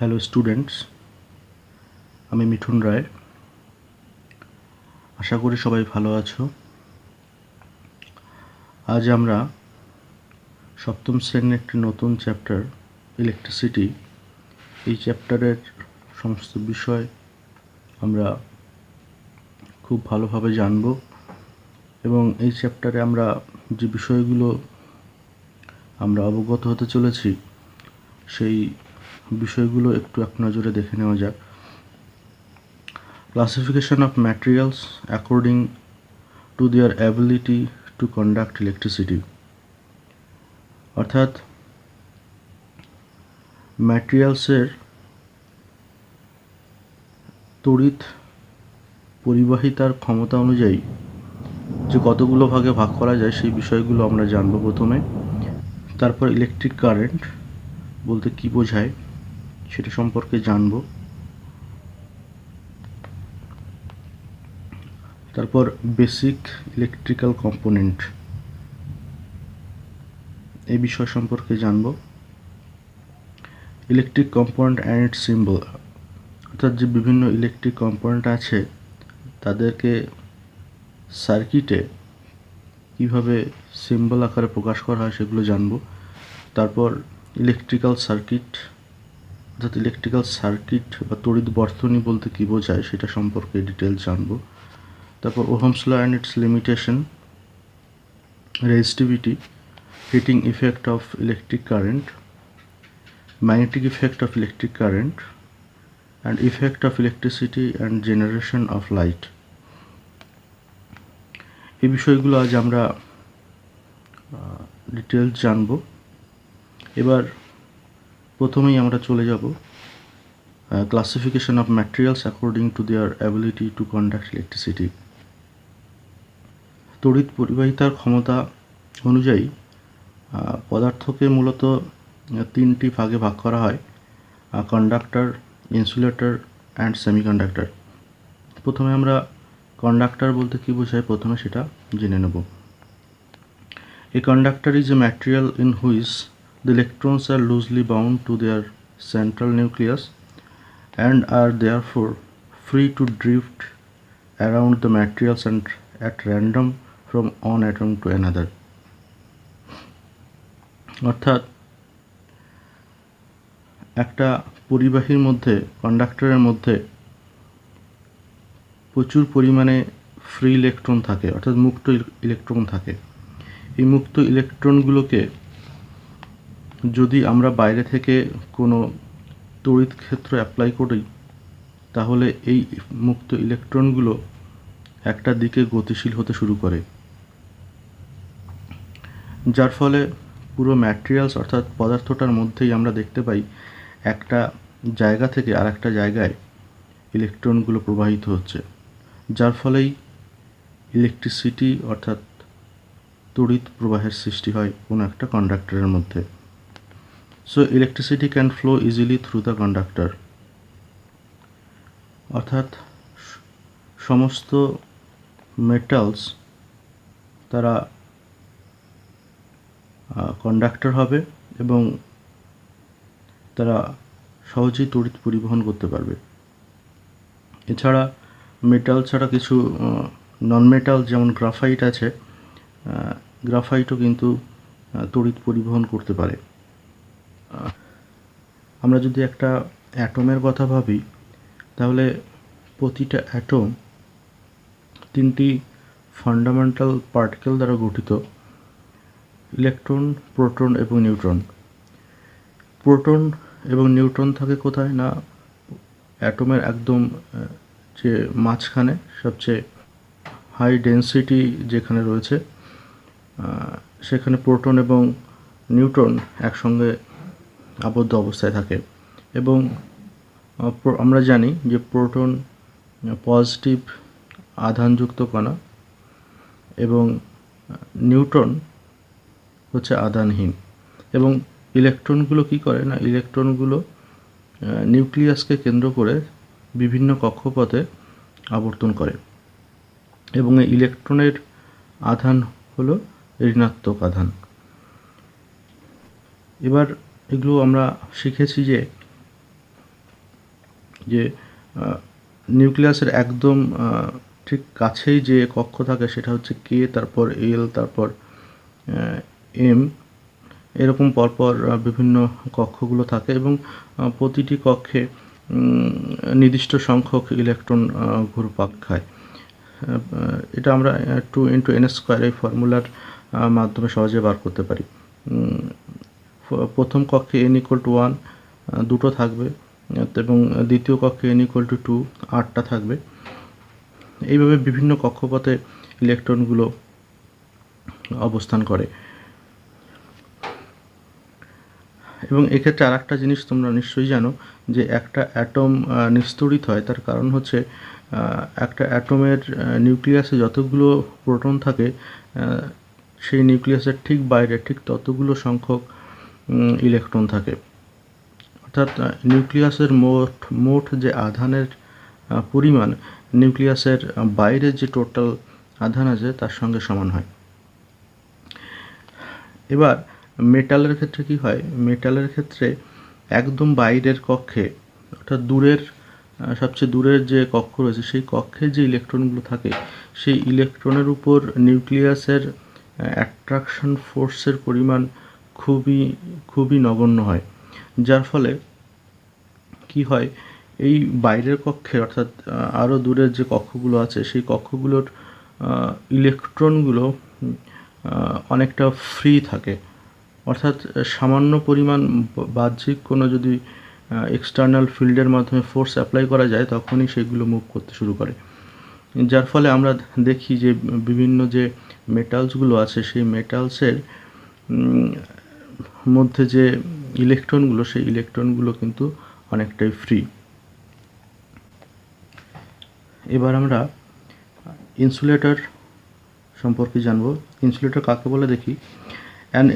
Hello students, আমি মিঠুন রায়। আশা করি সবাই ভালো আছো। আজ আমরা সপ্তম শ্রেণীর একটি নতুন চ্যাপ্টার ইলেকট্রিসিটি, এই চ্যাপ্টারের সমস্ত বিষয় আমরা খুব ভালোভাবে জানব এবং এই চ্যাপ্টারে আমরা যে বিষয়গুলো আমরা অবগত হতে চলেছি সেই বিষয়গুলো একটু এক নজরে দেখে নেওয়া যাক। Classification of materials according to their ability to conduct electricity, অর্থাৎ ম্যাটেরিয়ালসের তড়িৎ পরিবাহিতার ক্ষমতা অনুযায়ী যে কতগুলো ভাগে ভাগ করা যায় সেই বিষয়গুলো আমরা জানব প্রথমে। তারপর ইলেকট্রিক কারেন্ট বলতে কী বোঝায় সেটা সম্পর্কে জানব। তারপর বেসিক ইলেকট্রিক্যাল কম্পোনেন্ট এই বিষয় সম্পর্কে জানব। Electric component and it's symbol, অর্থাৎ যে বিভিন্ন ইলেকট্রিক কম্পোনেন্ট আছে তাদেরকে সার্কিটে কীভাবে সিম্বল আকারে প্রকাশ করা হয় সেগুলো জানব। তারপর ইলেকট্রিক্যাল সার্কিট, অর্থাৎ ইলেকট্রিক্যাল সার্কিট বা তড়িৎ বর্তনী বলতে কী বোঝায় সেটা সম্পর্কে ডিটেলস জানব। তারপর Ohm's law and its limitation, resistivity, heating effect of electric current, magnetic effect of electric current and effect of electricity and generation of light, এই বিষয়গুলো আজ আমরা ডিটেলস জানব। এবার প্রথমেই আমরা চলে যাব classification of materials according to their ability to conduct electricity. তড়িৎ পরিবাহিতার ক্ষমতা অনুযায়ী পদার্থকে মূলত তিনটি ভাগে ভাগ করা হয়: কন্ডাক্টর, ইনসুলেটর অ্যান্ড সেমিকন্ডাক্টর। প্রথমে আমরা কন্ডাক্টর বলতে কী বোঝায় প্রথমে সেটা জেনে নেব। A conductor is a material in which the electrons are loosely bound to their central nucleus and are therefore free to drift around the materials and at random from one atom to another. অর্থাৎ একটা পরিবাহীর মধ্যে, কন্ডাক্টরের মধ্যে প্রচুর পরিমাণে free electron থাকে, অর্থাৎ মুক্ত ইলেকট্রন থাকে। এই মুক্ত ইলেকট্রনগুলোকে যদি আমরা বাইরে থেকে কোনো তড়িৎ ক্ষেত্র অ্যাপ্লাই করি তাহলে এই মুক্ত ইলেকট্রনগুলো একটা দিকে গতিশীল হতে শুরু করে, যার ফলে পুরো ম্যাটেরিয়ালস অর্থাৎ পদার্থটার মধ্যেই আমরা দেখতে পাই একটা জায়গা থেকে আর একটা জায়গায় ইলেকট্রনগুলো প্রবাহিত হচ্ছে, যার ফলেই ইলেকট্রিসিটি অর্থাৎ তড়িৎ প্রবাহের সৃষ্টি হয় কোনো একটা কন্ডাক্টরের মধ্যে। So electricity can flow easily through the conductor, অর্থাৎ সমস্ত মেটালস তারা কন্ডাক্টর হবে এবং তারা সহজেই তড়িৎ পরিবহন করতে পারবে। এছাড়া মেটাল ছাড়া কিছু নন মেটাল যেমন গ্রাফাইট আছে, গ্রাফাইটও কিন্তু তড়িৎ পরিবহন করতে পারে। আমরা যদি একটা অ্যাটমের কথা ভাবি তাহলে প্রতিটা অ্যাটম তিনটি ফান্ডামেন্টাল পার্টিকেল দ্বারা গঠিত: ইলেকট্রন, প্রোটন এবং নিউট্রন। প্রোটন এবং নিউট্রন থাকে কোথায় না অ্যাটমের একদম যে মাঝখানে সবচেয়ে হাই ডেন্সিটি যেখানে রয়েছে সেখানে প্রোটন এবং নিউট্রন একসঙ্গে আবদ্ধ অবস্থায় থাকে। এবং আমরা জানি যে প্রোটন পজিটিভ আধানযুক্ত কণা এবং নিউট্রন হচ্ছে আধানহীন। এবং ইলেকট্রনগুলো কী করে না, ইলেকট্রনগুলো নিউক্লিয়াসকে কেন্দ্র করে বিভিন্ন কক্ষপথে আবর্তন করে এবং এই ইলেকট্রনের আধান হলো ঋণাত্মক আধান। এবার এগুলো আমরা শিখেছি যে যে নিউক্লিয়াসের একদম ঠিক কাছেই যে কক্ষ থাকে সেটা হচ্ছে কে, তারপর এল, তারপর এম, এরকম পরপর বিভিন্ন কক্ষগুলো থাকে এবং প্রতিটি কক্ষে নির্দিষ্ট সংখ্যক ইলেকট্রন ঘুরপাক খায়। এটা আমরা 2 × n² এই ফর্মুলার মাধ্যমে সহজে বার করতে পারি। প্রথম কক্ষে n=1 দুটো থাকবে এবং দ্বিতীয় কক্ষে n=2 8টা থাকবে। এইভাবে বিভিন্ন কক্ষপথে ইলেকট্রনগুলো অবস্থান করে। এবং এক্ষেত্রে আর একটা জিনিস তোমরা নিশ্চয়ই জানো যে একটা অ্যাটম নিস্তড়িত হয়, তার কারণ হচ্ছে একটা অ্যাটমের নিউক্লিয়াসে যতগুলো প্রোটন থাকে সেই নিউক্লিয়াসের ঠিক বাইরে ঠিক ততগুলো সংখ্যক ইলেকট্রন থাকে। অর্থাৎ নিউক্লিয়াসের মোট যে আধানের পরিমাণ নিউক্লিয়াসের বাইরে যে টোটাল আধান আছে তার সঙ্গে সমান হয়। এবার মেটালের ক্ষেত্রে কি হয়? মেটালের ক্ষেত্রে একদম বাইরের কক্ষে, অর্থাৎ সবচেয়ে দূরের যে কক্ষ রয়েছে সেই কক্ষে যে ইলেকট্রনগুলো থাকে সেই ইলেকট্রনের উপর নিউক্লিয়াসের অ্যাট্রাকশন ফোর্সের পরিমাণ খুবই নগণ্য হয়, যার ফলে কি হয়, এই বাইরের কক্ষে অর্থাৎ আরও দূরের যে কক্ষগুলো আছে সেই কক্ষগুলোর ইলেকট্রনগুলো অনেকটা ফ্রি থাকে। অর্থাৎ সামান্য পরিমাণ বাহ্যিক কোনো যদি এক্সটার্নাল ফিল্ডের মাধ্যমে ফোর্স অ্যাপ্লাই করা যায় তখনই সেগুলো মুভ করতে শুরু করে, যার ফলে আমরা দেখি যে বিভিন্ন যে মেটালসগুলো আছে সেই মেটালসের মধ্যে যে ইলেকট্রনগুলো সেই ইলেকট্রনগুলো কিন্তু অনেকটাই ফ্রি। এবার আমরা ইনসুলেটর সম্পর্কে জানব। ইনসুলেটর কাকে বলে দেখি। An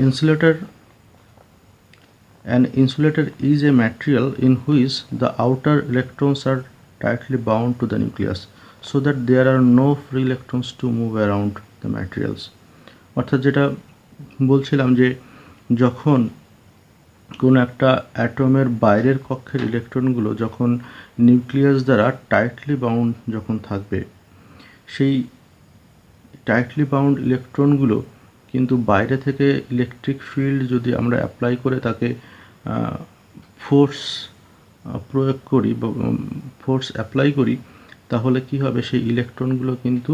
insulator is a material in which the outer electrons are tightly bound to the nucleus so that there are no free electrons to move around the materials. অর্থাৎ যেটা বলছিলাম যে যখন কোনো একটা অ্যাটমের বাইরের কক্ষের ইলেকট্রনগুলো যখন নিউক্লিয়াস দ্বারা টাইটলি বাউন্ড যখন থাকবে, সেই টাইটলি বাউন্ড ইলেকট্রনগুলো কিন্তু বাইরে থেকে ইলেকট্রিক ফিল্ড যদি আমরা অ্যাপ্লাই করে তাকে ফোর্স প্রয়োগ করি বা ফোর্স অ্যাপ্লাই করি, তাহলে কি হবে, সেই ইলেকট্রনগুলো কিন্তু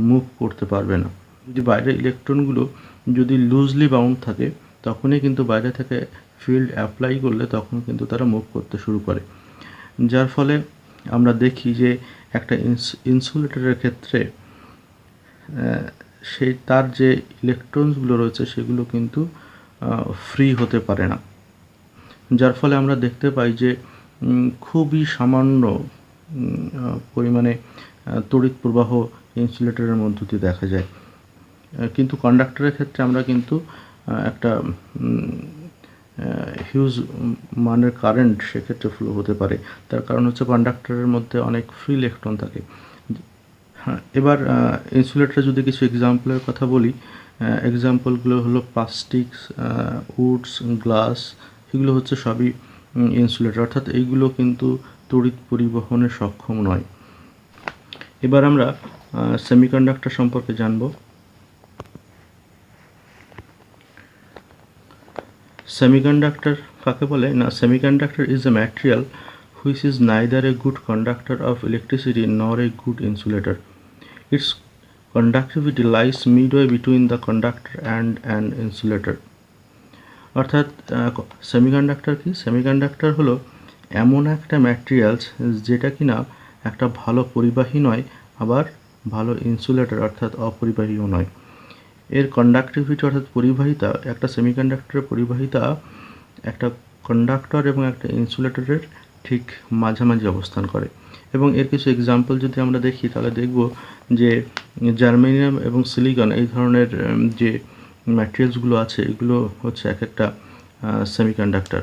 মুভ করতে পারবে না। যদি বাইরের ইলেকট্রনগুলো যদি লুজলি বাউন্ড থাকে তখনই কিন্তু বাইরে থেকে ফিল্ড অ্যাপ্লাই করলে তখন কিন্তু তারা মুভ করতে শুরু করে, যার ফলে আমরা দেখি যে একটা ইনসুলেটরের ক্ষেত্রে তার যে ইলেকট্রনসগুলো রয়েছে সেগুলো কিন্তু ফ্রি হতে পারে না, যার ফলে আমরা দেখতে পাই যে খুবই সামান্য পরিমাণে তড়িৎ প্রবাহ ইনসুলেটরের মধ্য দিয়ে দেখা যায়। কিন্তু কন্ডাক্টরের ক্ষেত্রে আমরা কিন্তু একটা হিউজ মানের কারেন্ট সেক্ষেত্রে ফ্লো হতে পারে, তার কারণ হচ্ছে কন্ডাক্টরের মধ্যে অনেক ফ্রি ইলেকট্রন থাকে। হ্যাঁ, এবার ইনসুলেটরের যদি কিছু এক্সাম্পলের কথা বলি, এক্সাম্পলগুলো হলো প্লাস্টিক্স, উডস, গ্লাস, এগুলো হচ্ছে সবই ইনসুলেটর, অর্থাৎ এইগুলো কিন্তু তড়িৎ পরিবহনে সক্ষম নয়। এবার আমরা সেমিকন্ডাক্টর সম্পর্কে জানব। সেমিকন্ডাক্টর কাকে বলে না, semiconductor is a material which is neither a good conductor of electricity nor a good insulator. Its conductivity lies midway between the conductor and an insulator. অর্থাৎ সেমিকন্ডাক্টর কি? সেমিকন্ডাক্টর হলো এমন একটা ম্যাটেরিয়ালস যেটা কিনা একটা ভালো পরিবাহী নয়, আবার ভালো ইনসুলেটর অর্থাৎ অপরিবাহীও নয়। এর কন্ডাক্টিভিটি অর্থাৎ পরিবাহিতা, একটা সেমিকন্ডাক্টরের পরিবাহিতা একটা কন্ডাক্টর এবং একটা ইনসুলেটরের ঠিক মাঝামাঝি অবস্থান করে। এবং এর কিছু এক্সাম্পল যদি আমরা দেখি তাহলে দেখব যে জার্মেনিয়াম এবং সিলিকন এই ধরনের যে ম্যাটেরিয়ালসগুলো আছে এগুলো হচ্ছে এক একটা সেমিকন্ডাক্টর।